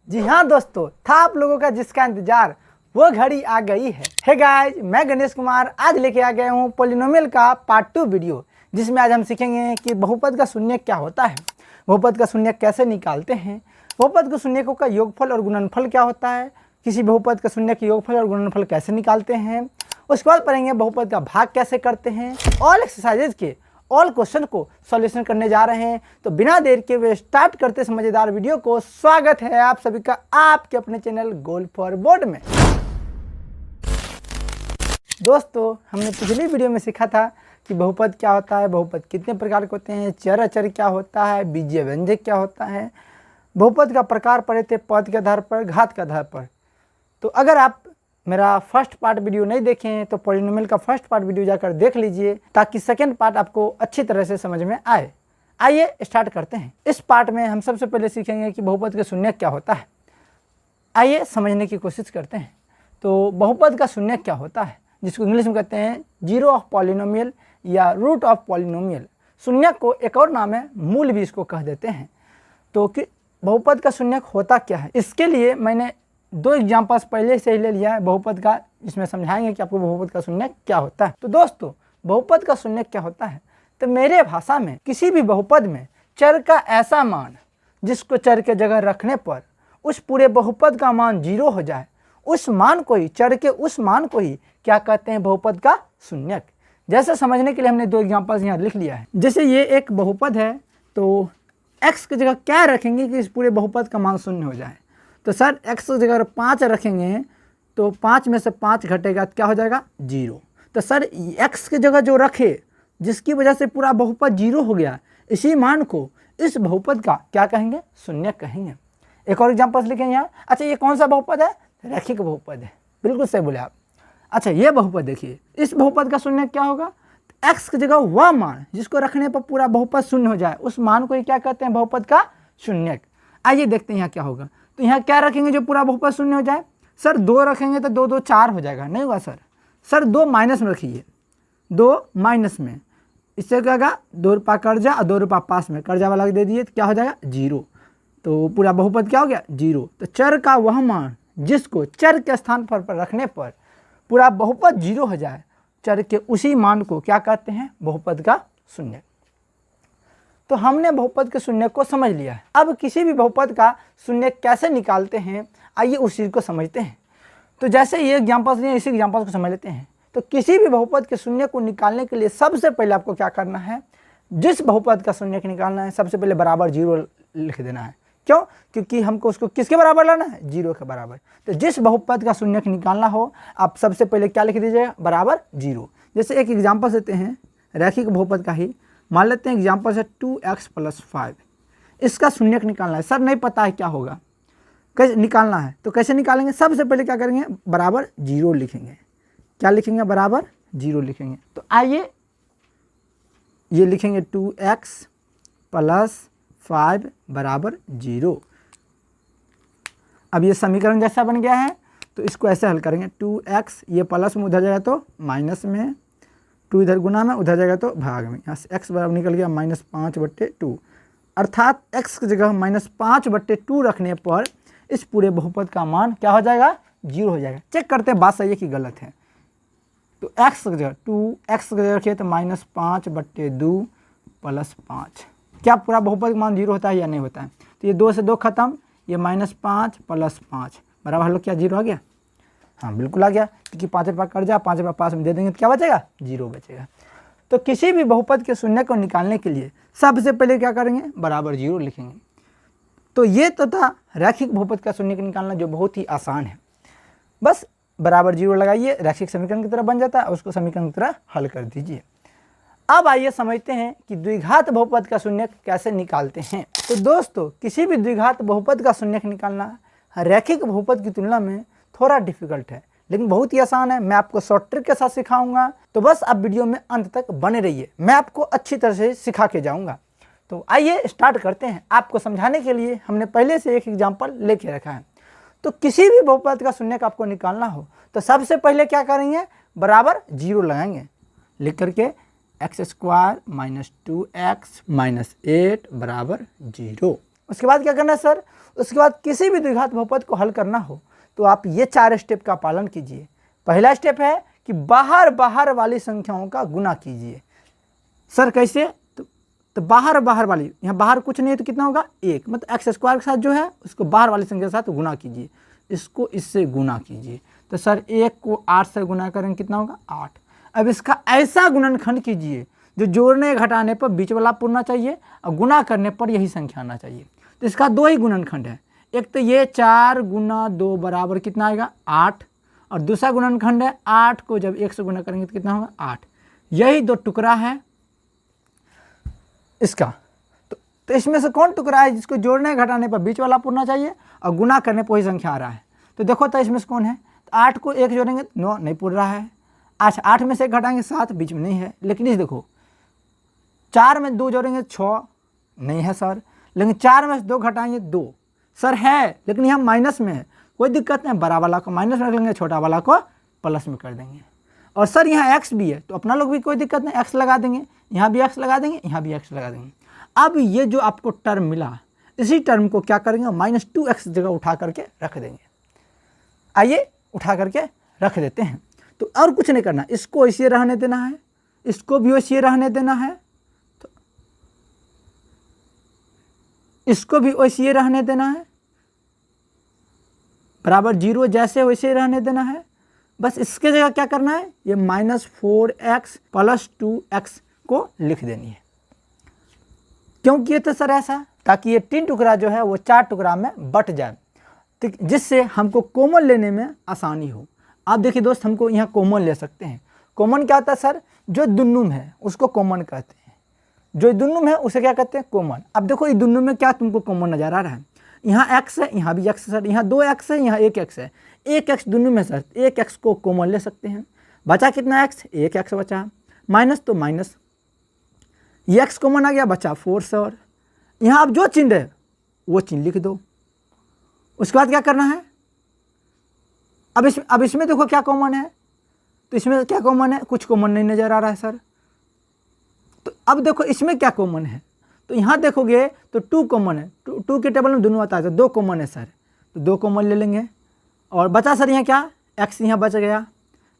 जी हाँ दोस्तों, था आप लोगों का जिसका इंतजार वो घड़ी आ गई है। हे गाइस, मैं गणेश कुमार आज लेके आ गया हूँ पॉलिनोमियल का पार्ट 2 वीडियो, जिसमें आज हम सीखेंगे कि बहुपद का शून्यक क्या होता है, बहुपद का शून्यक कैसे निकालते हैं, बहुपद के शून्यकों का योगफल और गुणनफल क्या होता है, किसी बहुपद का शून्यक योगफल और गुणनफल कैसे निकालते हैं। उसके बाद पढ़ेंगे बहुपद का भाग कैसे करते हैं। ऑल एक्सरसाइजेज के ऑल क्वेश्चन को सॉल्यूशन करने जा रहे हैं। तो बिना देर के वे स्टार्ट करते मजेदार वीडियो को। स्वागत है आप सभी का आपके अपने चैनल गोल फॉर बोर्ड में। दोस्तों, हमने पिछली वीडियो में सीखा था कि बहुपद क्या होता है, बहुपद कितने प्रकार के होते हैं, चर अचर क्या होता है, बीजीय व्यंजक क्या होता है। बहुपद का प्रकार पढ़े थे पद के आधार पर, घात के आधार पर। तो अगर आप मेरा फर्स्ट पार्ट वीडियो नहीं देखे हैं तो पॉलिनोमियल का फर्स्ट पार्ट वीडियो जाकर देख लीजिए, ताकि सेकंड पार्ट आपको अच्छी तरह से समझ में आए। आइए स्टार्ट करते हैं। इस पार्ट में हम सबसे पहले सीखेंगे कि बहुपद के शून्यक क्या होता है। आइए समझने की कोशिश करते हैं। तो बहुपद का शून्यक क्या होता है, जिसको इंग्लिश में कहते हैं जीरो ऑफ पॉलिनोमियल या रूट ऑफ पॉलिनोमियल। शून्यक को एक और नाम है, मूल भी इसको कह देते हैं। तो कि बहुपद का शून्यक होता क्या है, इसके लिए मैंने दो एग्जाम्पल्स पहले से ही ले लिया है बहुपद का, जिसमें समझाएंगे कि आपको बहुपद का शून्यक क्या होता है। तो दोस्तों, बहुपद का शून्यक क्या होता है, तो मेरे भाषा में किसी भी बहुपद में चर का ऐसा मान जिसको चर के जगह रखने पर उस पूरे बहुपद का मान 0 हो जाए, उस मान को ही, चर के उस मान को ही क्या कहते हैं, बहुपद का शून्यक। जैसे समझने के लिए हमने दो एग्जाम्पल्स यहाँ लिख लिया है। जैसे ये एक बहुपद है, तो x की जगह क्या रखेंगे कि इस पूरे बहुपद का मान 0 हो जाए। तो सर x की जगह 5 रखेंगे तो 5 में से 5 घटेगा तो क्या हो जाएगा, 0। तो सर x की जगह जो रखे जिसकी वजह से पूरा बहुपद 0 हो गया, इसी मान को इस बहुपद का क्या कहेंगे, शून्यक कहेंगे। एक और एग्जाम्पल लिखें यहाँ। अच्छा, ये कौन सा बहुपद है, रैखिक बहुपद है। बिल्कुल सही बोले आप। अच्छा, ये बहुपद देखिए, इस बहुपद का शून्यक क्या होगा, x की जगह वह मान जिसको रखने पर पूरा बहुपद 0 हो जाए, उस मान को ही क्या कहते हैं, बहुपद का शून्यक। आइए देखते हैं यहाँ क्या होगा। तो यहाँ क्या रखेंगे जो पूरा बहुपद 0 हो जाए, सर 2 रखेंगे तो 2 2 4 हो जाएगा, नहीं होगा सर 2 माइनस में रखिए, 2 माइनस में, इससे क्या होगा, 2 रुपया कर्जा और 2 रुपया पास में, कर्जा वाला दे दिए तो क्या हो जाएगा, 0। तो पूरा बहुपद क्या हो गया, 0। तो चर का वह मान जिसको चर के स्थान पर रखने पर पूरा बहुपद 0 हो जाए, चर के उसी मान को क्या कहते हैं, बहुपद का शून्यक। तो हमने बहुपद के शून्यक को समझ लिया है। अब किसी भी बहुपद का शून्यक कैसे निकालते हैं, आइए उस चीज़ को समझते हैं। तो जैसे ये एग्जाम्पल्स हैं, इसी एग्जाम्पल्स को समझ लेते हैं। तो किसी भी बहुपद के शून्यक को निकालने के लिए सबसे पहले आपको क्या करना है, जिस बहुपद का शून्यक निकालना है सबसे पहले बराबर 0 लिख देना है। क्यों, क्योंकि हमको उसको किसके बराबर लाना है, 0 के बराबर। तो जिस बहुपद का शून्यक निकालना हो, आप सबसे पहले क्या लिख दीजिएगा, बराबर 0। जैसे एक एग्जाम्पल देते हैं रैखिक बहुपद का ही, मान लेते हैं एग्जाम्पल से 2x + 5। इसका शून्यक निकालना है। सर नहीं पता है क्या होगा, कैसे निकालना है, तो कैसे निकालेंगे, सबसे पहले क्या करेंगे, बराबर 0 लिखेंगे। क्या लिखेंगे, बराबर 0 लिखेंगे। तो आइए ये लिखेंगे 2x + 5 बराबर 0। अब ये समीकरण जैसा बन गया है, तो इसको ऐसे हल करेंगे। 2x ये प्लस में उधर जाएगा तो माइनस में, 2 इधर गुना में, उधर जाएगा तो भाग में। यहाँ से x बराबर निकल गया -5/2, अर्थात x की जगह -5/2 रखने पर इस पूरे बहुपद का मान क्या हो जाएगा, 0 हो जाएगा। चेक करते हैं बात सही है कि गलत है। तो x की जगह 2x की जगह रखिए तो -5/2 + 5, क्या पूरा बहुपद का मान 0 होता है या नहीं होता है। तो ये 2 से 2 खत्म, ये -5 + 5 बराबर हम लोग क्या 0 आ गया। हाँ बिल्कुल आ गया, क्योंकि 5 रुपया कर्जा 5 रुपया पास में दे देंगे तो क्या बचेगा, 0 बचेगा। तो किसी भी बहुपद के शून्यक को निकालने के लिए सबसे पहले क्या करेंगे, बराबर 0 लिखेंगे। तो ये तो था रैखिक बहुपद का शून्यक निकालना, जो बहुत ही आसान है। बस बराबर 0 लगाइए, रैखिक समीकरण की तरह बन जाता है, उसको समीकरण की तरह हल कर दीजिए। अब आइए समझते हैं कि द्विघात बहुपद का शून्यक कैसे निकालते हैं। तो दोस्तों, किसी भी द्विघात बहुपद का शून्यक निकालना रैखिक बहुपद की तुलना में थोड़ा डिफिकल्ट है, लेकिन बहुत ही आसान है। मैं आपको शॉर्ट ट्रिक के साथ सिखाऊंगा, तो बस आप वीडियो में अंत तक बने रहिए, मैं आपको अच्छी तरह से सिखा के जाऊंगा। तो आइए स्टार्ट करते हैं। आपको समझाने के लिए हमने पहले से एक एग्जाम्पल लेके रखा है। तो किसी भी बहुपद का शून्यक आपको निकालना हो तो सबसे पहले क्या करेंगे, बराबर 0 लगाएंगे, लिख करके x² - 2x - 8 बराबर 0। उसके बाद क्या करना है सर, उसके बाद किसी भी द्विघात बहुपद को हल करना हो तो आप ये 4 स्टेप का पालन कीजिए। पहला स्टेप है कि बाहर बाहर वाली संख्याओं का गुना कीजिए। सर कैसे? तो बाहर बाहर वाली, यहाँ बाहर कुछ नहीं है तो कितना होगा 1, मतलब एक्स स्क्वायर के साथ जो है उसको बाहर वाली संख्या के साथ गुना कीजिए, इसको इससे गुना कीजिए। तो सर 1 को 8 से गुना करेंगे कितना होगा 8। अब इसका ऐसा गुणनखंड कीजिए जो जोड़ने घटाने पर बीच वाला पूर्णा चाहिए और गुना करने पर यही संख्या आना चाहिए। तो इसका 2 ही गुणनखंड है, एक तो ये 4 गुना 2 बराबर कितना आएगा 8, और दूसरा गुणनखंड है 8 को जब 1 से गुना करेंगे तो कितना होगा 8। यही 2 टुकड़ा है इसका। तो इसमें से कौन टुकड़ा है जिसको जोड़ने घटाने पर बीच वाला पूर्णा चाहिए और गुना करने पर वही संख्या आ रहा है? तो देखो तो इसमें से कौन है? तो 8 को 1 जोड़ेंगे 9 नहीं पूर रहा है। अच्छा 8 में से 1 घटाएंगे 7 बीच में नहीं है। लेकिन इस देखो 4 में 2 जोड़ेंगे 6 नहीं है सर। लेकिन 4 में से 2 घटाएंगे 2 सर है, लेकिन यहाँ माइनस में है, कोई दिक्कत नहीं, बड़ा वाला को माइनस में रख लेंगे, छोटा वाला को प्लस में कर देंगे। और सर यहाँ एक्स भी है तो अपना लोग भी कोई दिक्कत नहीं, एक्स लगा देंगे, यहाँ भी एक्स लगा देंगे, यहाँ भी एक्स लगा देंगे। अब ये जो आपको टर्म मिला इसी टर्म को क्या करेंगे -2x जगह उठा करके रख देंगे। आइए उठा करके रख देते हैं। तो और कुछ नहीं करना, इसको ऐसे रहने देना है, इसको भी वैसे रहने देना है, तो इसको भी वैसे रहने देना है, बराबर 0 जैसे वैसे रहने देना है। बस इसके जगह क्या करना है, ये -4x + 2x को लिख देनी है। क्यों किए थे सर ऐसा? ताकि ये 3 टुकड़ा जो है वो 4 टुकड़ा में बट जाए, जिससे हमको कॉमन लेने में आसानी हो। आप देखिए दोस्त, हमको यहाँ कॉमन ले सकते हैं। कॉमन क्या होता है सर? जो दुन्नुम है उसको कॉमन कहते हैं, जो दुन्नुम है उसे क्या कहते हैं कॉमन। अब देखो ये दुन्नुम में क्या तुमको कॉमन नजर आ रहा है? यहाँ x है, यहाँ भी x है सर, यहाँ 2x है, यहाँ 1x है, 1x दुन्नुम है सर, 1x को कॉमन ले सकते हैं। बचा कितना x? 1x बचा, माइनस तो माइनस, ये x कॉमन आ गया, बचा 4 सर। यहाँ आप जो चिन्ह है वो चिन्ह लिख दो। उसके बाद क्या करना है? अब इसमें देखो क्या कॉमन है, तो इसमें क्या कॉमन है? कुछ कॉमन नहीं नजर आ रहा है सर। तो अब देखो इसमें क्या कॉमन है, तो यहाँ देखोगे तो 2 कॉमन है, 2 के टेबल में दोनों आता है, तो 2 कॉमन है सर, तो 2 कॉमन ले लेंगे। और बचा सर यहाँ क्या? x यहाँ बच गया,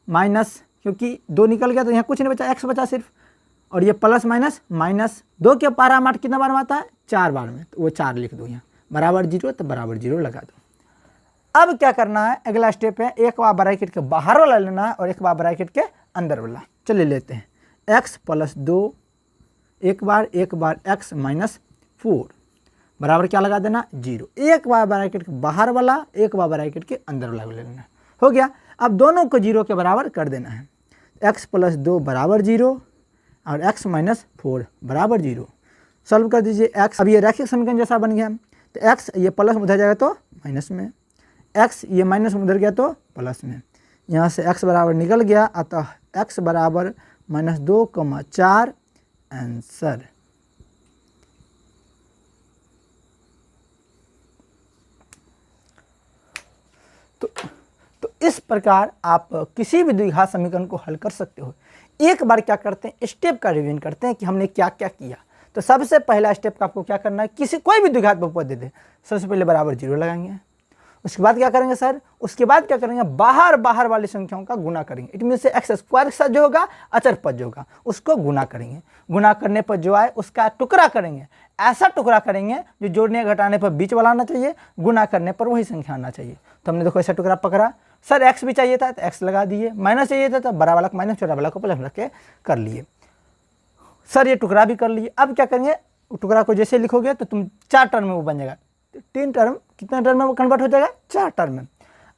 माइनस क्योंकि 2 निकल गया तो यहाँ कुछ नहीं बचा, x बचा सिर्फ, और ये प्लस माइनस माइनस, 2 के पारा माट कितना बार में आता है? 4 बार में, तो वो 4 लिख दो यहाँ, बराबर 0 तो बराबर 0 लगा दो। अब क्या करना है? अगला स्टेप है एक बार ब्रैकेट के बाहर वाला लेना है और एक बार ब्रैकेट के अंदर वाला। चलिए लेते हैं, x + 2 एक बार x - 4 बराबर क्या लगा देना 0। एक बार ब्रैकेट के बाहर वाला, एक बार ब्रैकेट के अंदर वाला ले लेना, हो गया। अब दोनों को 0 के बराबर कर देना है, x + 2 बराबर 0 और x - 4 बराबर 0। सॉल्व कर दीजिए x। अब ये रैखिक समीकरण जैसा बन गया, तो x ये प्लस में उधर जाएगा तो माइनस में, x ये माइनस में उधर गया तो प्लस में, यहाँ से x बराबर निकल गया, अतः x बराबर -2,4 आंसर। तो इस प्रकार आप किसी भी द्विघात समीकरण को हल कर सकते हो। एक बार क्या करते हैं, स्टेप का रिवीजन करते हैं कि हमने क्या क्या किया। तो सबसे पहला स्टेप का आपको क्या करना है, कोई भी द्विघात बहुपद दे दे, सबसे पहले बराबर 0 लगाएंगे। उसके बाद क्या करेंगे सर? उसके बाद क्या करेंगे, बाहर बाहर वाली संख्याओं का गुना करेंगे। इट मीन से एक्स स्क्वायर के साथ जो होगा अचर पद जो होगा उसको गुना करेंगे। गुना करने पर जो आए उसका टुकड़ा करेंगे, ऐसा टुकड़ा करेंगे जो जोड़ने घटाने पर बीच वाला आना चाहिए, गुना करने पर वही संख्या आना चाहिए। तो हमने देखो ऐसा टुकड़ा पकड़ा, सर एक्स भी चाहिए था तो एक्स लगा दिए, माइनस चाहिए था तो बड़ा वाला को माइनस, छोटा वाला को प्लस रख के कर लिए। सर ये टुकड़ा भी कर लिए। अब क्या करेंगे, टुकड़ा को जैसे लिखोगे तो तुम 4 टर्म में वो बन जाएगा, 3 टर्म, कितना टर्म में वो कन्वर्ट हो जाएगा 4 टर्म में।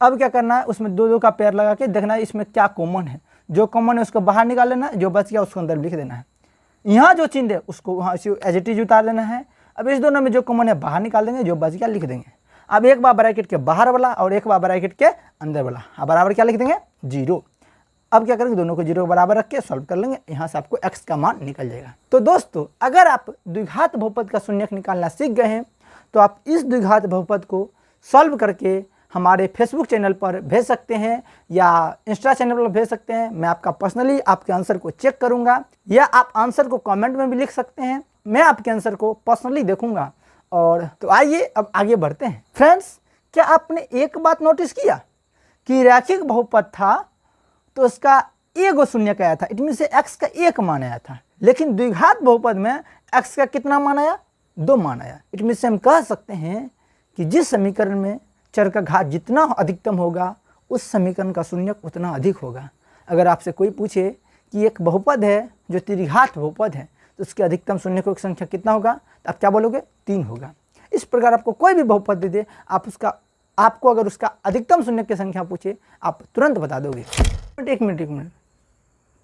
अब क्या करना है, उसमें 2 का पेयर लगा के देखना है इसमें क्या कॉमन है। जो कॉमन है उसको बाहर निकाल लेना है, जो बच गया उसको अंदर लिख देना है। यहाँ जो चिन्ह है उसको वहाँ एज इट इज उतार देना है। अब इस दोनों में जो कॉमन है बाहर निकाल देंगे, जो बच गया लिख देंगे। अब एक बार ब्रैकेट के बाहर वाला और एक बार ब्रैकेट के अंदर वाला, अब बराबर क्या लिख देंगे 0। अब क्या करेंगे, दोनों को 0 के बराबर रख के सॉल्व कर लेंगे, यहाँ से आपको x का मान निकल जाएगा। तो दोस्तों अगर आप द्विघात बहुपद का शून्यक निकालना सीख गए हैं तो आप इस द्विघात बहुपद को सॉल्व करके हमारे फेसबुक चैनल पर भेज सकते हैं या इंस्टा चैनल पर भेज सकते हैं। मैं आपका पर्सनली आपके आंसर को चेक करूंगा, या आप आंसर को कमेंट में भी लिख सकते हैं, मैं आपके आंसर को पर्सनली देखूंगा और तो आइए अब आगे बढ़ते हैं। फ्रेंड्स, क्या आपने एक बात नोटिस किया कि रैखिक बहुपद था तो उसका एक शून्य आया था, इट मीन से x का एक मान आया था, लेकिन द्विघात बहुपद में x का कितना मान आया? 2 मान आया। इट मीन से हम कह सकते हैं कि जिस समीकरण में चर का घात जितना अधिकतम होगा उस समीकरण का शून्यक उतना अधिक होगा। अगर आपसे कोई पूछे कि एक बहुपद है जो त्रिघात बहुपद है तो उसके अधिकतम शून्यकों की संख्या कितना होगा, तो आप क्या बोलोगे? 3 होगा। इस प्रकार आपको कोई भी बहुपद दे दे, आपको अगर उसका अधिकतम शून्य की संख्या पूछे आप तुरंत बता दोगे। एक मिनट,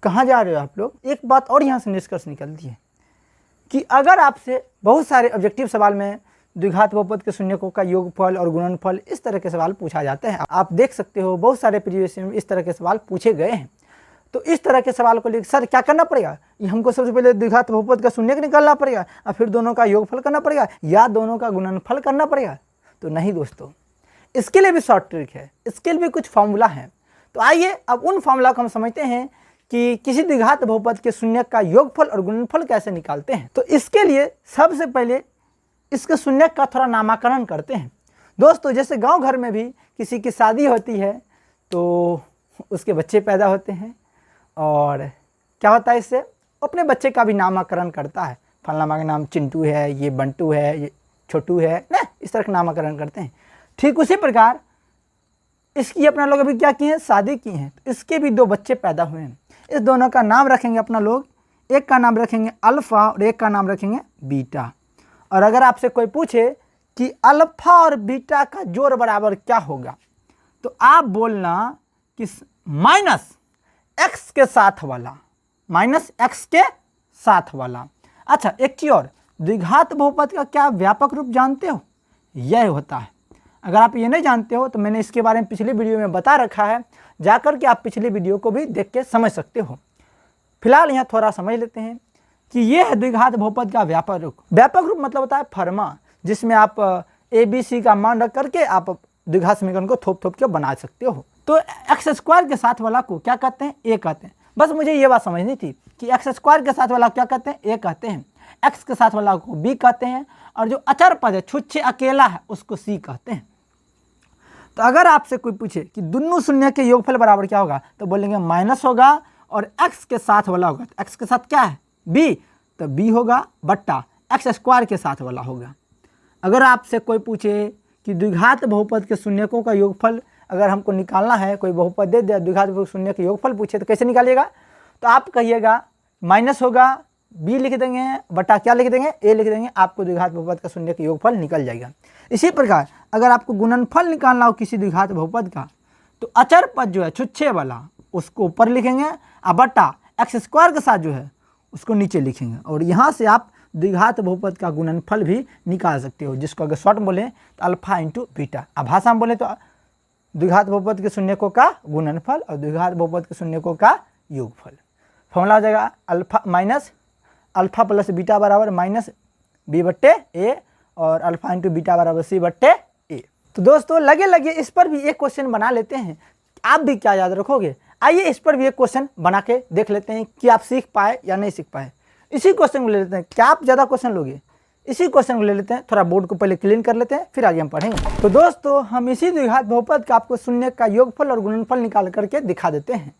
कहाँ जा रहे हो आप लोग? एक बात और यहाँ से निष्कर्ष निकलती है कि अगर आपसे बहुत सारे ऑब्जेक्टिव सवाल में द्विघात बहुपद के शून्यकों का योगफल और गुणनफल इस तरह के सवाल पूछा जाते हैं, आप देख सकते हो बहुत सारे प्रीवियस में इस तरह के सवाल पूछे गए हैं। तो इस तरह के सवाल को लेकर सर क्या करना पड़ेगा? ये हमको सबसे पहले द्विघात बहुपद का शून्यक निकालना पड़ेगा और फिर दोनों का योगफल करना पड़ेगा या दोनों का गुणनफल करना पड़ेगा? तो नहीं दोस्तों, इसके लिए भी शॉर्ट ट्रिक है, इसके लिए भी कुछ फॉर्मूला है। तो आइए अब उन फॉर्मूला को हम समझते हैं कि किसी द्विघात बहुपद के शून्यक का योगफल और गुणनफल कैसे निकालते हैं। तो इसके लिए सबसे पहले इसके शून्यक का थोड़ा नामकरण करते हैं। दोस्तों, जैसे गांव घर में भी किसी की शादी होती है तो उसके बच्चे पैदा होते हैं और क्या होता है, इससे अपने बच्चे का भी नामकरण करता है। फलाना का नाम चिंटू है, ये बंटू है, ये छोटू है ना, इस तरह का नामकरण करते हैं। ठीक उसी प्रकार इसकी अपना लोग अभी क्या किए हैं, शादी की हैं, तो इसके भी 2 बच्चे पैदा हुए हैं। इस दोनों का नाम रखेंगे अपना लोग, एक का नाम रखेंगे अल्फा और एक का नाम रखेंगे बीटा। और अगर आपसे कोई पूछे कि अल्फा और बीटा का जोड़ बराबर क्या होगा, तो आप बोलना कि माइनस एक्स के साथ वाला, माइनस एक्स के साथ वाला। अच्छा, एक चीज और, द्विघात बहुपद का क्या व्यापक रूप जानते हो? यह होता है। अगर आप ये नहीं जानते हो तो मैंने इसके बारे में पिछली वीडियो में बता रखा है, जाकर के आप पिछली वीडियो को भी देख के समझ सकते हो। फिलहाल यहाँ थोड़ा समझ लेते हैं कि ये है द्विघात बहुपद का व्यापक रूप। व्यापक रूप मतलब होता है फर्मा, जिसमें आप ABC का मान रख करके आप द्विघात समीकरण को थोप के बना सकते हो। तो एक्स स्क्वायर के साथ वाला को क्या कहते हैं? ए कहते हैं। बस मुझे ये बात समझनी थी कि एक्स स्क्वायर के साथ वाला क्या कहते हैं? ए कहते हैं। एक्स के साथ वाला को बी कहते हैं और जो अचर पद है, छुच्छे अकेला है, उसको सी कहते हैं। तो अगर आपसे कोई पूछे कि दोनों शून्य के योगफल बराबर क्या होगा, तो बोलेंगे माइनस होगा और एक्स के साथ वाला होगा, तो एक्स के साथ क्या है? बी, तो बी होगा बट्टा एक्स स्क्वायर के साथ वाला होगा। अगर आपसे कोई पूछे कि द्विघात बहुपद के शून्यकों का योगफल अगर हमको निकालना है, कोई बहुपद दे दिया द्विघात बहुपद शून्य के योगफल पूछे तो कैसे निकालिएगा, तो आप कहिएगा माइनस होगा, बी लिख देंगे बटा क्या लिख देंगे? ए लिख देंगे, आपको द्विघात बहुपद का शून्य का योगफल निकल जाएगा। इसी प्रकार अगर आपको गुणनफल निकालना हो किसी द्विघात बहुपद का, तो अचर पद जो है छुच्छे वाला उसको ऊपर लिखेंगे और बटा एक्स स्क्वायर के साथ जो है उसको नीचे लिखेंगे, और यहाँ से आप द्विघात बहुपद का गुणनफल भी निकाल सकते हो, जिसको अगर शॉर्ट बोले तो अल्फा इंटू बीटा। अब भाषा में बोले तो द्विघात बहुपद के शून्यकों का गुणनफल और द्विघात बहुपद के शून्यकों का योगफल। फॉर्मूला हो जाएगा alpha minus alpha plus beta बराबर माइनस बी बट्टे ए और अल्फा इंटू बीटा बराबर सी बट्टे ए। तो दोस्तों लगे इस पर भी एक क्वेश्चन बना लेते हैं, आप भी क्या याद रखोगे। आइए इस पर भी एक क्वेश्चन बना के देख लेते हैं कि आप सीख पाए या नहीं सीख पाए। इसी क्वेश्चन को ले लेते हैं, क्या आप ज़्यादा क्वेश्चन लोगे? इसी क्वेश्चन को ले लेते हैं, थोड़ा बोर्ड को पहले क्लीन कर लेते हैं, फिर आगे हम पढ़ेंगे। तो दोस्तों हम इसी द्विघात बहुपद का आपको शून्य का योगफल और गुणनफल निकाल करके दिखा देते हैं।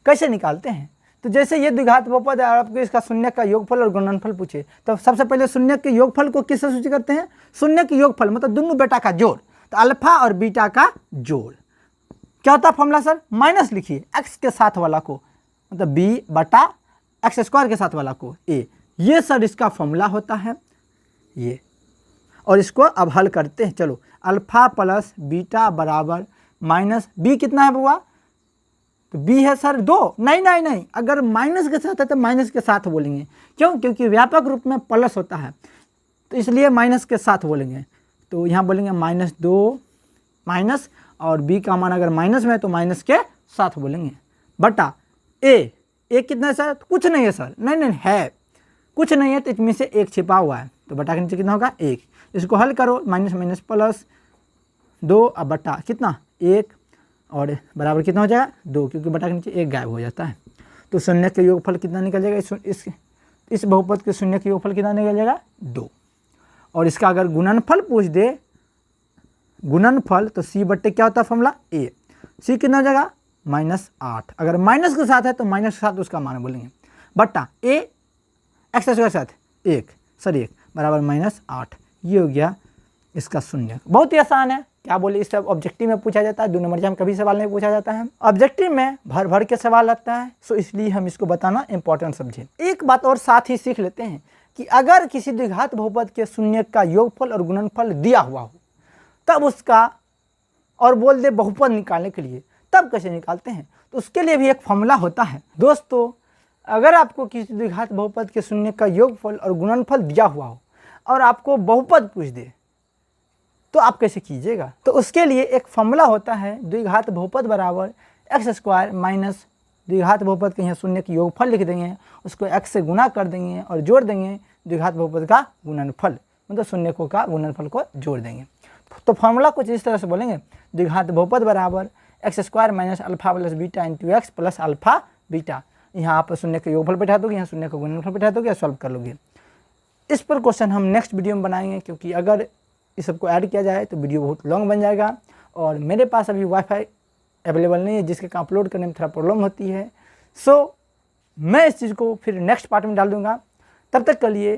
कैसे निकालते हैं, तो जैसे ये द्विघात बहुपद है, आपको इसका शून्य का योगफल और गुणनफल पूछे तो सबसे पहले शून्य के योगफल को किससे सूचित करते हैं? शून्य के योगफल मतलब दोनों बेटा का जोड़, तो अल्फा और बीटा का जोड़। क्या होता है फॉर्मूला सर? माइनस लिखिए एक्स के साथ वाला को मतलब बी बटा एक्स स्क्वायर के साथ वाला को ए, ये सर इसका फॉर्मूला होता है ये। और इसको अब हल करते हैं, चलो अल्फा प्लस बीटा बराबर माइनस बी कितना है बुआ? तो बी है सर 2। नहीं, अगर माइनस के साथ है तो माइनस के साथ बोलेंगे, क्यों? क्योंकि व्यापक रूप में प्लस होता है, तो इसलिए माइनस के साथ बोलेंगे। तो यहाँ बोलेंगे माइनस 2 माइनस, और बी का मान अगर माइनस में है तो माइनस के साथ बोलेंगे बटा ए कितना है सर? कुछ नहीं है सर, नहीं है कुछ नहीं है, तो इसमें से 1 छिपा हुआ है, तो बटा के नीचे कितना होगा? 1। इसको हल करो, माइनस माइनस प्लस 2 अब बटा कितना? 1 और बराबर कितना हो जाएगा? 2, क्योंकि बटा के नीचे 1 गायब हो जाता है। तो शून्य के योगफल कितना निकल जाएगा? इस बहुपद के शून्य के योगफल कितना निकल जाएगा? 2। और इसका अगर गुणनफल पूछ दे, गुणनफल, तो सी बट्टे क्या होता है फॉर्मूला ए, सी कितना हो जाएगा -8। अगर माइनस के साथ है तो माइनस के साथ उसका मान बोलेंगे, बट्टा ए एक्स के साथ 1 बराबर -8। ये हो गया इसका शून्य। बहुत ही आसान है, क्या बोले, इस सब ऑब्जेक्टिव में पूछा जाता है, 2 नंबर में कभी सवाल नहीं पूछा जाता है। ऑब्जेक्टिव में भर भर के सवाल आता है, सो इसलिए हम इसको बताना इंपॉर्टेंट समझे। एक बात और साथ ही सीख लेते हैं कि अगर किसी द्विघात बहुपद के शून्य का योगफल और गुणनफल दिया हुआ हो तब उसका, और बोल दे बहुपद निकालने के लिए, तब कैसे निकालते हैं, तो उसके लिए भी एक फॉर्मूला होता है। दोस्तों, अगर आपको किसी द्विघात बहुपद के शून्य का योगफल और गुणनफल दिया हुआ हो और आपको बहुपद पूछ दे तो आप कैसे कीजिएगा, तो उसके लिए एक फॉर्मूला होता है, द्विघात बहुपद बराबर x² माइनस द्विघात बहुपद के यहाँ शून्य की योगफल लिख देंगे, उसको x से गुना कर देंगे और जोड़ देंगे द्विघात बहुपद का गुणनफल, मतलब शून्य को का गुणनफल को जोड़ देंगे। तो फॉर्मूला कुछ इस तरह से बोलेंगे, द्विघात बहुपद बराबर x² minus alpha plus beta into x plus alpha beta. यहाँ आप शून्य का योगफल बैठा दोगे, यहाँ शून्य का गुणनफल बैठा दोगे, सॉल्व कर लोगे। इस पर क्वेश्चन हम नेक्स्ट वीडियो में बनाएंगे, क्योंकि अगर इस सबको ऐड किया जाए तो वीडियो बहुत लॉन्ग बन जाएगा और मेरे पास अभी वाईफाई अवेलेबल नहीं है, जिसके कारण अपलोड करने में थोड़ा प्रॉब्लम होती है। सो मैं इस चीज़ को फिर नेक्स्ट पार्ट में डाल दूँगा। तब तक के लिए